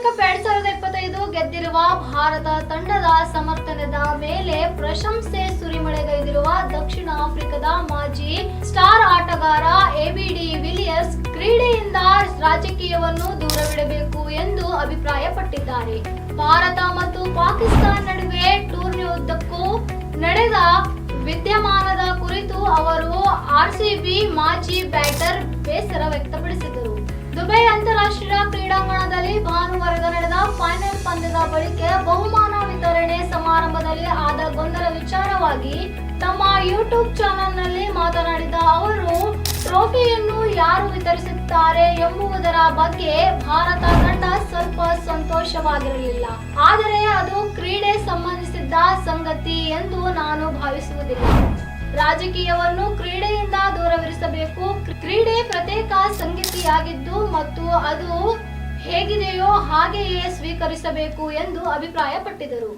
Cup 2025 ಗೆದ್ದಿರುವ ಭಾರತ ತಂಡದ ಸಮರ್ಥನದ ಮೇಲೆ ಪ್ರಶಂಸೆ ಸುರಿಮಳೆಗೈದಿರುವ ದಕ್ಷಿಣ ಆಫ್ರಿಕಾದ ಮಾಜಿ ಸ್ಟಾರ್ ಆಟಗಾರ ಎಬಿಡಿ ವಿಲಿಯರ್ಸ್ ಕ್ರೀಡೆಯಿಂದ ರಾಜಕೀಯವನ್ನು ದೂರವಿಡಬೇಕು ಎಂದು ಅಭಿಪ್ರಾಯಪಟ್ಟಿದ್ದಾರೆ. ಭಾರತ ಮತ್ತು ಪಾಕಿಸ್ತಾನ ನಡುವೆ ಟೂರ್ನಿ ಉದ್ದಕ್ಕೂ ನಡೆದ ವಿದ್ಯಮಾನದ ಕುರಿತು ಅವರು ಆರ್ಸಿಬಿ ಮಾಜಿ ಬ್ಯಾಟರ್ ಬೇಸರ ವ್ಯಕ್ತಪಡಿಸಿದರು. ದುಬೈ ಅಂತಾರಾಷ್ಟ್ರೀಯ ಕ್ರೀಡಾಂಗಣದಲ್ಲಿ ಭಾನುವಾರದ ನಡೆದ ಫೈನಲ್ ಪಂದ್ಯದ ಬಳಿಕ ಬಹುಮಾನ ವಿತರಣೆ ಸಮಾರಂಭದಲ್ಲಿ ಆದ ಗೊಂದಲ ವಿಚಾರವಾಗಿ ತಮ್ಮ ಯೂಟ್ಯೂಬ್ ಚಾನೆಲ್ನಲ್ಲಿ ಮಾತನಾಡಿದ ಅವರು, ಟ್ರೋಫಿಯನ್ನು ಯಾರು ವಿತರಿಸುತ್ತಾರೆ ಎಂಬುದರ ಬಗ್ಗೆ ಭಾರತ ತಂಡ ಸ್ವಲ್ಪ ಸಂತೋಷವಾಗಿರಲಿಲ್ಲ. ಆದರೆ ಅದು ಕ್ರೀಡೆ ಸಂಬಂಧಿಸಿದ ಸಂಗತಿ ಎಂದು ನಾನು ಭಾವಿಸುವುದಿಲ್ಲ. ರಾಜಕೀಯವನ್ನು ಕ್ರೀಡೆಯಿಂದ ದೂರವಿರಿಸಬೇಕು. ಕ್ರೀಡೆ ಪ್ರತ್ಯೇಕ ಸಂಗತಿಯಾಗಿದ್ದು ಮತ್ತು ಅದು ಹೇಗಿದೆಯೋ ಹಾಗೆಯೇ ಸ್ವೀಕರಿಸಬೇಕು ಎಂದು ಅಭಿಪ್ರಾಯಪಟ್ಟಿದರು.